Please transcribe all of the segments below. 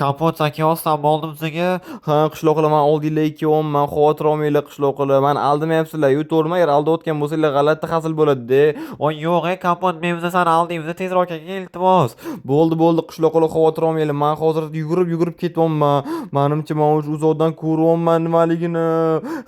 Kapot aka olsam bo'ldim sizga. Ha, qishloqlar men oldinglar ikkovman, xavotir olmanglar qishloqlar. Men aldamayapsizlar. To'g'rimi? Agar aldayotgan bo'lsanglar g'alati hasil bo'ladi-da. Oy yo'q, kapot men biza seni aldaymiz. Tezroq aka iltimos. Bo'ldi, qishloqlar xavotir olmanglar. Men hozir yugurib ketyapman. Menimcha men o'sha uzoqdan ko'ryapman nimaligini.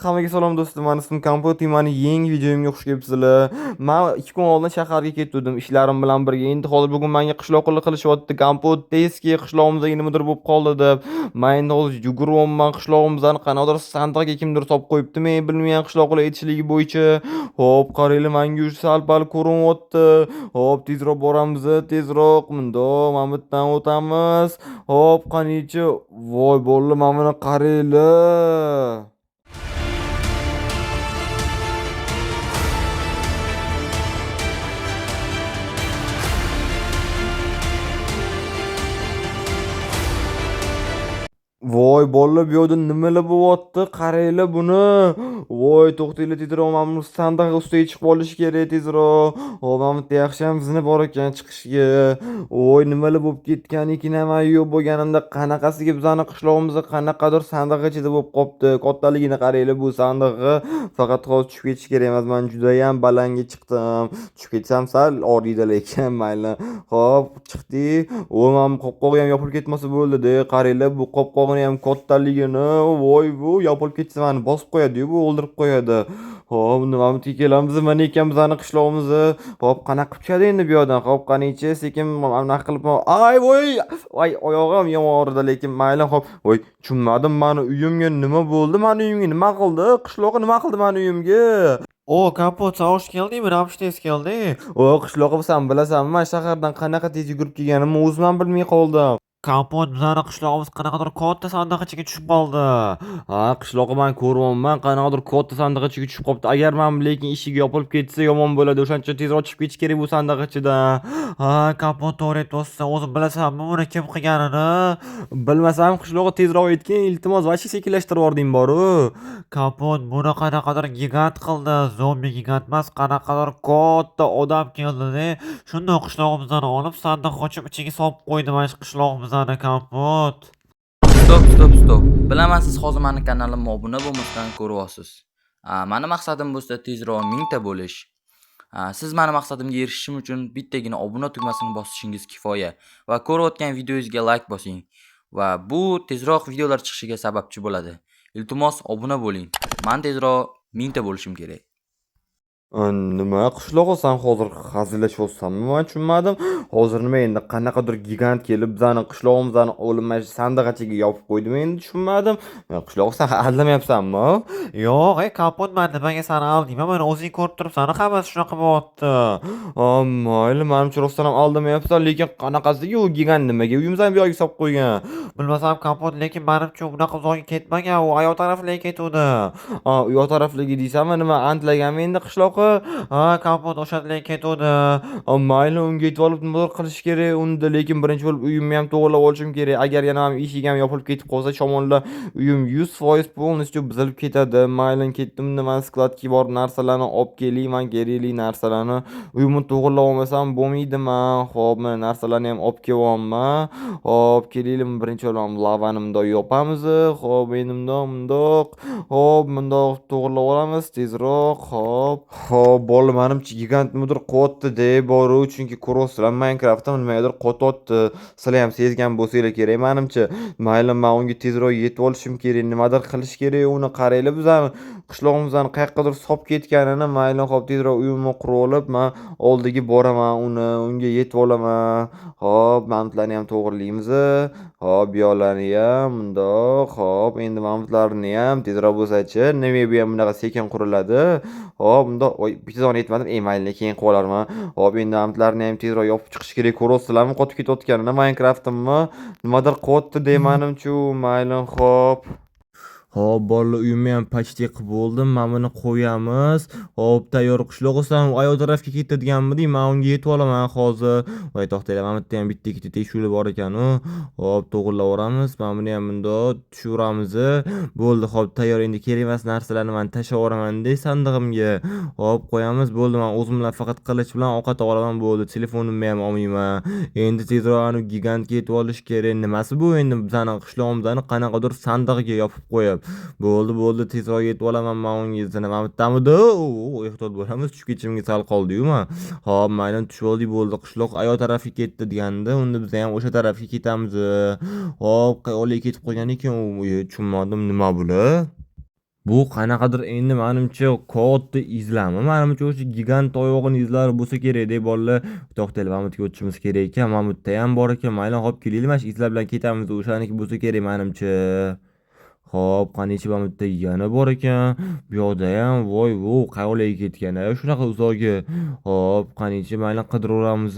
Hammaga salom do'stlar. Men ismim Kapot, meni yangi videomga xush kelibsizlar. Men 2 kun oldin shaharga ketdim ishlarim bilan birga. Endi hozir bugun menga qishloqlar qilishyapti. Kapot tezki qishlog'imizda nimadir bo'lib qoldi deb. Men endi hozir yuguryapman qishlog'imizdan qanaqadir sandiqga kimdir solib qo'yibdi. Men bilmayman qishloqlar aytishligi bo'yicha. Hop, qaranglar, menga sal-pal ko'rinyapti. Hop, tezroq boramiz, tezroq. Mundoq, mana bu yerdan o'tamiz. Hop, qanichi. Voy, bolalar, mana buni qaranglar. Voy bolalar, bu yerda nimalar bo'lyapti? Qaranglar buni. Voy, to'xtanglar, tezroq mana bu sandiq ustiga chiqib olish kerak tezroq. Hop, mana bu yerda yaxshiyam izni bor ekan chiqishga. Voy, nimalar bo'lib ketgan ekan, men yo'q bo'lganimda qanaqasiga bizani qishlog'imizda qanaqadir sandiq ichida bo'lib qopti. Kattaligini qaranglar bu sandiqni. Faqat hozir tushib ketish kerak emas. Men juda ham balandga chiqdim. Tushib ketsam sal oriydi lekin mayli. Hop, chiqdik. O, men qopqog'i ham yopilib ketmasa bo'ldi-da. Qaranglar, bu qopqog'i ham kattaligini, voy, bu yopilib ketsa meni bosib qo'yadi-yu, bu o'ldirib qo'yadi. Hop, nima kelamiz, mana ekan bizani qishlog'imizni. Hop, qanaqa qilib tushadi endi bu yerdan? Hop, qanichi, sekin bunaqa qilib, ay, voy, ay, oyog'im yomon og'ridi, lekin mayli. Hop, voy, tushunmadim, meni uyimga nima bo'ldi? Meni uyimga nima qildi? Qishloqi nima qildi meni uyimga? O, Kapot, sen hoş geldingmi? Ravsh tez kelding. O, qishloqi sen bilasanmi? Men shahardan qanaqa tez yugurib kelganimni o'zim ham bilmay qoldim. Kapot, bizani qishlog'imiz qanaqadir katta sandiq ichiga tushib qoldi. Ha, qishlog'i men ko'ryapman, qanaqadir katta sandiq ichiga tushib qolibdi. Agar men lekin eshigi yopilib ketsa yomon bo'ladi. O'shancha tezroq chiqib ketish kerak bu sandiq ichidan. Ha, Kapot, to'g'ri aytyapsan. O'zim bilasanmi buni kim qilganini? Bilmasam qishlog'i tezroq aytgin, iltimos, vashi sekinlashtirib yubording boru. Kapot, buni qanaqadir gigant qildi. Zombi gigant emas, qanaqadir katta odam keldi-da. Shundoq qishlog'imizdan olib sandiq ochib ichiga solib qo'ydi mana shu qishlog'imizni Kapot. Stop. Bilaman siz hozir meni kanalimga obuna bo'lmasdan ko'ryapsiz. Meni maqsadim bo'lsa tezroq 1000 ta bo'lish. Siz meni maqsadimga erishishim uchun bittagina obuna tugmasini bosishingiz kifoya va ko'rayotgan videoyingizga like bosing va bu tezroq videolar chiqishiga sababchi bo'ladi. Iltimos obuna bo'ling. Men tezroq 1000 ta bo'lishim kerak. Nima qishlog'i, sen hozir hazillashyapsanmi? Men tushunmadim. Hozir nima endi qanaqadir gigant kelib bizani qishlog'imizni o'limay sandiq ichiga yopib qo'ydi. Men endi tushunmadim. Men qishlog'i, sen aldamayapsanmi? Yo'q, Kapot, men nimaga seni aldayman? Mana o'zing ko'rib turibsan, hammasi shunaqa bo'lyapti. Mayli, menimcha rostdan ham aldamayapsan, lekin qanaqasiga u gigant nimaga uyimizni bu yoqqa solib qo'ygan? Bilmasam Kapot, lekin menimcha unaqa uzoqqa ketmagan, u oyoq taraflarga ketuvdi. U yoq taraflarga deysanmi? Nima antlaganmi endi qishloqi? Kapot o'shalarga ketuvdi. Mayli, unga yetib olib nima qilish kerak unda, lekin birinchi bo'lib uyimni ham to'g'rilab olishim kerak. Agar yana ham eshik ham yopilib ketib qolsa, shamonlar uyim 100% polностью buzilib ketadi. Mayli, ketdim, men skladga borib narsalarni olib kelayman, kerakli narsalarni. Uyimni to'g'rilab olmasam bo'lmaydimi? Xo'p, men narsalarni ham olib kelyapman. Hop, kelaylik, birinchi bo'lib lavani bundoq yopamiz. Xo'p, endi bundoq. Hop, bundoq to'g'rilab olamiz tezroq. Hop, bolalar, menimcha gigant nimadir qotdi-da boru, chunki ko'ryapsizlar Minecraftda nimadir qotyapti. Sizlar ham sezgan bo'lsanglar kerak menimcha. Mayli, men unga tezroq yetib olishim kerak, nimadir qilish kerak uni. Qaranglar, bizani qishlog'imizdan qayergadir solib ketganini. Mayli, hop, tezroq uyimni qurib olib, men oldiga boraman, unga yetib olaman. Hop, mamtlarni ham to'g'rilaymiz. Hop, yo'llarni ham bundoq. Hop, endi mamtlarni ham tezroq bo'lsa-chi, nima bu ham bunaqa sekin quriladi. Hop, bundoq. Voy, bittazon yetmadim. Mayli, keyin qilib olarman. Hop, endi mamtlarni ham tezroq yopib chiqish kerak. Ko'ryapsizlarmi qotib ketayotganini? Minecraft'immi nimadir qotdi deymanimchu. Mayli, hop. Hop, bolalar uyimni ham почти qilib bo'ldim. Mana buni qo'yamiz. Hop, tayyor qishloq o'sam, ayol tarafga ketadiganmidik. Men unga yetib olaman hozir. Voy to'xtanglar, mana bu yerda ham bitta ikkita tekshiruvlar bor ekan-u. Hop, to'g'irlavoramiz. Mana buni ham bundoq tushaveramiz. Bo'ldi, hop, tayyor. Endi kerak emas narsalarni men tashlayveraman-da sandig'imga. Hop, qo'yamiz. Bo'ldi, men o'zim bilan faqat qilich bilan ovqat olaman, bo'ldi. Telefonimni ham olmayman. Endi tezroq anu gigantga yetib olish kerak. Nimasi bu endi bizani qishlog'imizni qanaqadir sandig'iga yopib qo'yib. Bo'ldi, tezroq yetib olaman men unga. Yana mana bu yerda ehtiyot bo'lamiz. Tushib ketishimga sal qoldi-yu men. Hop, mayli tushib oldik, bo'ldi. Qishloq ayo tarafga ketdi deganda, unda biz ham o'sha tarafga ketamiz. Hop, qayerga ketib qolgan ekan u? Tushunmadim, nima bular? Bu qanaqadir endi menimcha katta izlami? Menimcha o'sha gigant oyog'ini izlari bo'lsa kerak-da bolalar. To'xtanglar, mana bu yerga o'tishimiz kerak ekan. Mana bu yerda ham bor ekan. Mayli, hop kelaylik, mana shu izlar bilan ketamiz. O'shaniki bo'lsa kerak menimcha. Hop, qanichi mana bu yerda yana bor ekan. Bu yoqda ham voy, qayerlarga ketgan-a shunaqa uzoqga. Hop, qanichi mayli qidiraveramiz.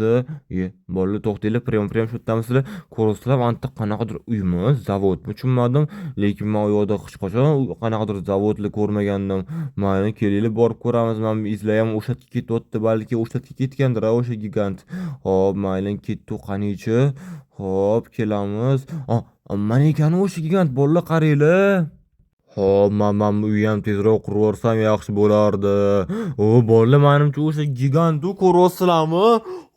Bolalar to'xtanglar, prям shu yerdamisizlar? Ko'rasizlar, mana yerda qanaqadir uymi, zavodmi tushunmadim. Lekin men u yoqda hech qachon qanaqadir zavodni ko'rmagandim. Mayli, kelinglar borib ko'ramiz. Men izlar ham o'sha yerga ketyapti, balki o'sha yerga ketgandir o'sha gigant. Hop, mayli ketdik qanichi. Hop, kelamiz. Mana ekan o'sha gigant, bolalar qaranglar. Hop, men bu uyni ham tezroq qurib yuborsam yaxshi bo'lardi. Bolalar, menimcha o'sha gigant-u, ko'ryapsizlarmi?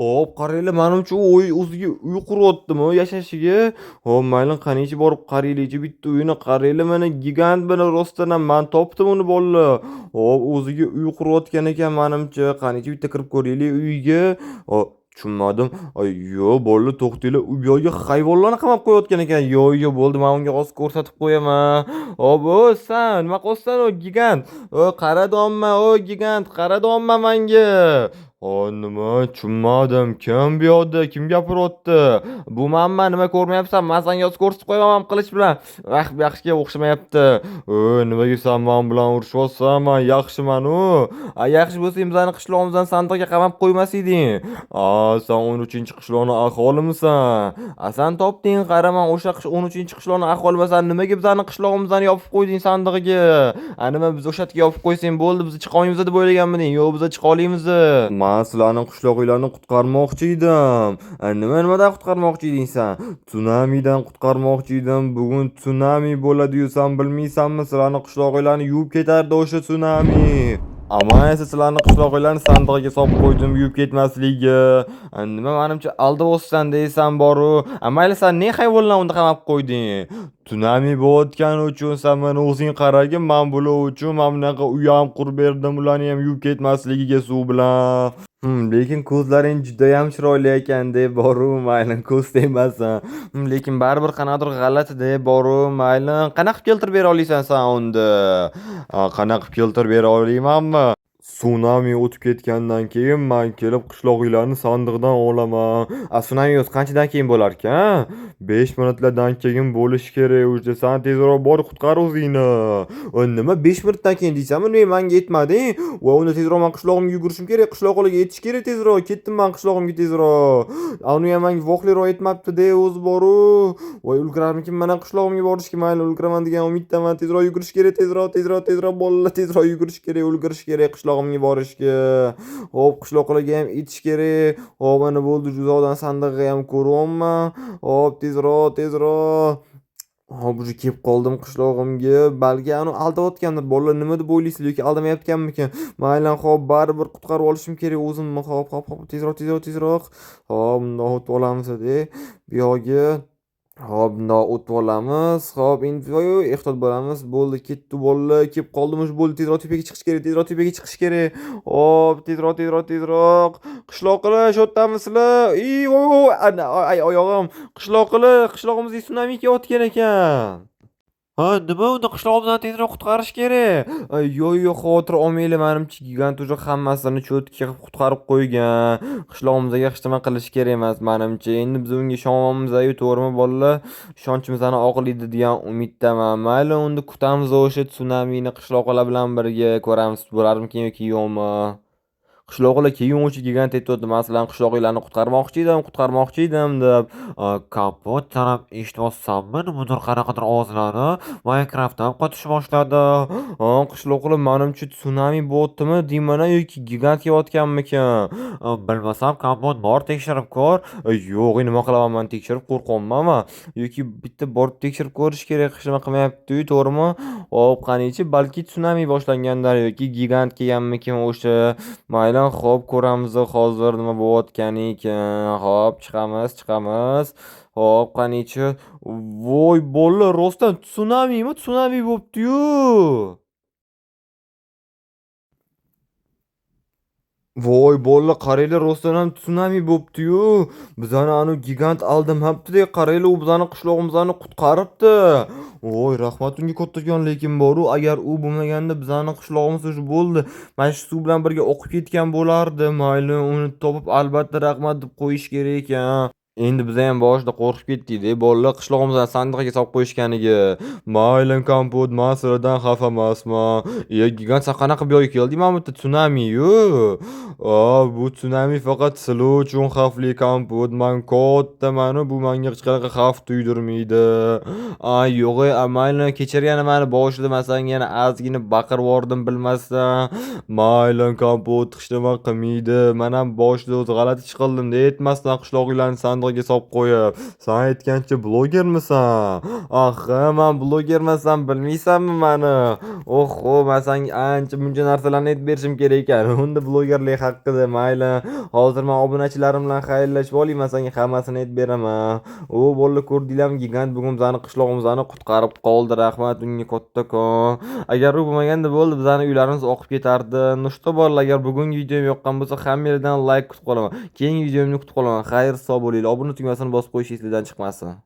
Hop, qaranglar, menimcha u o'ziga uy quryaptimi yashashiga? Hop, mayli qanichi borib qaraylikchi bitta uyini. Qaranglar, mana gigant bilan rostdan ham men topdim uni bolalar. Hop, o'ziga uy quryotgan ekan menimcha. Qanichi bitta kirib ko'raylik uyiga. Hop, tushunmadim. Yo'q, bolalar to'xtanglar. U yo'lga hayvonlarni qamab qo'yayotgan ekan. Yo'q, bo'ldi, men unga hozir ko'rsatib qo'yaman. Hop, san, nima qilyapsan o gigant? Qaradimmi, gigant, qaradimmi menga? Nima tushunmadim. Kim bu yoqda? Kim gapiryapti? Bu menman, nima ko'rmayapsan? Men senga hozir ko'rsatib qo'yaman qilich bilan. Bu yaxshiga o'xshamayapti. Nimaga sen men bilan urushyapsan? Men yaxshiman-u. Yaxshi bo'lsa, bizani qishlog'imizdan sandiqga qamab qo'ymas eding. Sen 13-qishloqning aholimisan. Sen topding, qaraman, o'sha 13-qishloqning aholimisan. Nimaga bizani qishlog'imizdan yopib qo'yding sandig'iga? Nima biz o'sha yerga yopib qo'ysang bo'ldi, biz chiqa olmaymiz deb o'ylaganmiding? Yo'q, biz chiqa olamiz. Men sizlarning qishloqinglarni qutqarmoqchi edim. Nimadan qutqarmoqchi eding sen? Tsunamidan qutqarmoqchi edim. Bugun tsunami bo'ladi-yu, sen bilmaysanmi? Sizlarning qishloqinglarni yuvib ketardi o'sha tsunami. Ammo esa sizlarning qishloqinglarni sandig'iga solib qo'ydim, yuvib ketmasligi. Nima menimcha aldayapsan deysan boru. Mayli, sen ne hayvonlarni unda qamab qo'yding? Tsunami bo'layotgani uchun sen meni o'zing qaragin, men bular uchun mana bunaqa uy ham qurib berdim, ularni ham yuvib ketmasligiga suv bilan. Lekin ko'zlaring juda ham chiroyli ekan-da boru, mayli ko'z tegmasin. Lekin baribir qanaqadir g'alati-da boru, mayli. Qanaqa keltirib bera olasan sen unda? Qanaqa keltirib bera olaymanmi? Tsunami o'tib ketgandan keyin men kelib qishloqinglarni sandiqdan olaman. Tsunami o'zi qanchadan keyin bo'lar ekan? 5 minutlardan keyin bo'lishi kerak. O'sha sen tezroq bor, qutqar o'zingni. Nima 5 minutdan keyin deysanmi? Menga yetmading. Va unda tezroq men qishlog'imga yugurishim kerak. Qishloqlarga yetish kerak tezroq. Ketdim men qishlog'imga tezroq. Uni ham menga voqliroq yetmabdi-da o'zi boru. Voy, ulgurarmikin men qishlog'imga borishga? Mayli, ulguraman degan umiddaman. Tezroq yugurish kerak, tezroq bolalar, tezroq yugurish kerak, ulgurish kerak qishlog'imga borishga. Hop, qishloqlarga ham yetish kerak. Hop, mana bo'ldi, uzoqdan sandig'i ham ko'ryapman. Hop, tezroq. Hop, уже kelib qoldim qishlog'imga. Balki uni aldayotgandir. Bolalar nima deb o'ylaysiz yoki aldamayotganmikin? Mayli, hop, baribir qutqarib olishim kerak o'zimni. Hop, tezroq. Hop, bundoq o'tib olamiz-da. Bu yoqqa. Hop, bundoq o'tib olamiz. Hop, endi ehtiyot bo'lamiz. Bo'ldi, ketdi bolalar. Kelib qoldim, bo'ldi. Tezroq tepaga chiqish kerak. Hop, tezroq. Qishloqlar, shu yerdamisizlar? Oyog'im. Qishlog'imizga tsunami kelayotgan ekan. Nima unda qishlog'imizni tezroq qutqarish kerak? Yo'q, xavotir olmanglar, menimcha gigant уже hammasini cho'tga qilib qutqarib qo'ygan. Qishlog'imizga hech nima qilish kerak emas menimcha. Endi biz unga ishonamiz-ku, to'g'rimi bolalar? Ishonchimizni oqlaydi degan umiddaman. Mayli, unda kutamiz o'sha tsunamini qishloqlar bilan birga, ko'ramiz bo'larmikin yoki yo'qmi. qishlog'ilar keyin o'sha gigant aytyapti, masalan, qishlog'inglarni qutqarmoqchi edim deb. Kompot taraf eshityapsanmi, nimadir qanaqadir ovozlarni? Minecraftdan qotish boshladi. Qishloqlar menimcha tsunami bo'lyaptimi deyman yoki gigant kelayotganmikan? Bilmasam, Kompot bor tekshirib ko'r. Yo'q, nima qilaman men tekshirib qo'rqyapmanmi? Yoki bitta borib tekshirib ko'rish kerak, hech nima qilmayapti-yu, to'g'rimi? Hop, qanichi, balki tsunami boshlangandir yoki gigant kelganmikan o'sha. Mayli, xo'p, ko'ramiz hozir nima bo'layotgani ekan. Hop, chiqamiz. Hop, qanichi. Voy, bolalar, rostdan tsunamimi? Tsunami bo'pti-yu. Voy, bolalar, qaranglar, rostdan ham tsunami bo'pti-yu. Bizani anu gigant aldamabdi-da, qaranglar, u bizani qishlog'imizni qutqaribdi. Voy, rahmat unga kattakon, lekin boru, agar u bo'lmaganda bizani qishlog'imiz o'sha bo'ldi. Mana shu suv bilan birga oqib ketgan bo'lardi. Mayli, uni topib albatta rahmat deb qo'yish kerak ekan. Endi biz ham boshida qo'rqib ketdik-da, bolalar qishlog'imizni sandiqqa solib qo'yishganiga. Mayli, Kompot, men sizlardan xafa emasman. Gigant, sen qanaqa bu yoqqa kelding? Mana bu yerda tsunami-yu. Bu tsunami faqat sizlar uchun xavfli, Kompot. Men kattaman, bu menga hech qanaqa xavf tuydirmaydi. Yo'q, mayli, kechir, yana meni boshida masalan yana ozgina baqirib yubordim bilmasdan. Mayli, Kompot, hech nima qilmaydi. Men ham boshida o'z g'alati ish qildim-da, aytmasdan qishloqlarni sandiqqa solib qo'yib. Sen aytgancha blogermisan? Men blogerman, bilmaysanmi meni? Oho, men senga ancha buncha narsalarni aytib berishim kerak ekan. Unda blogerlik haqida. Mayli, hozir men obunachilarim bilan xayrlashib olayman, senga hammasini aytib beraman. Bolalar, ko'rdinglarmi, gigant bugun bizani qishlog'imizni qutqarib qoldi. Rahmat unga kattakon. Agar u bo'lmaganda bo'ldi, bizani uylarimiz oqib ketardi. Nushta bolalar, agar bugungi videom yoqqan bo'lsa, hammangizdan like kutib qolaman. Keyingi videomni kutib qolaman. Xayr, sog' bo'linglar. Obuna tugmasini bosib qo'yish esingizdan chiqmasin.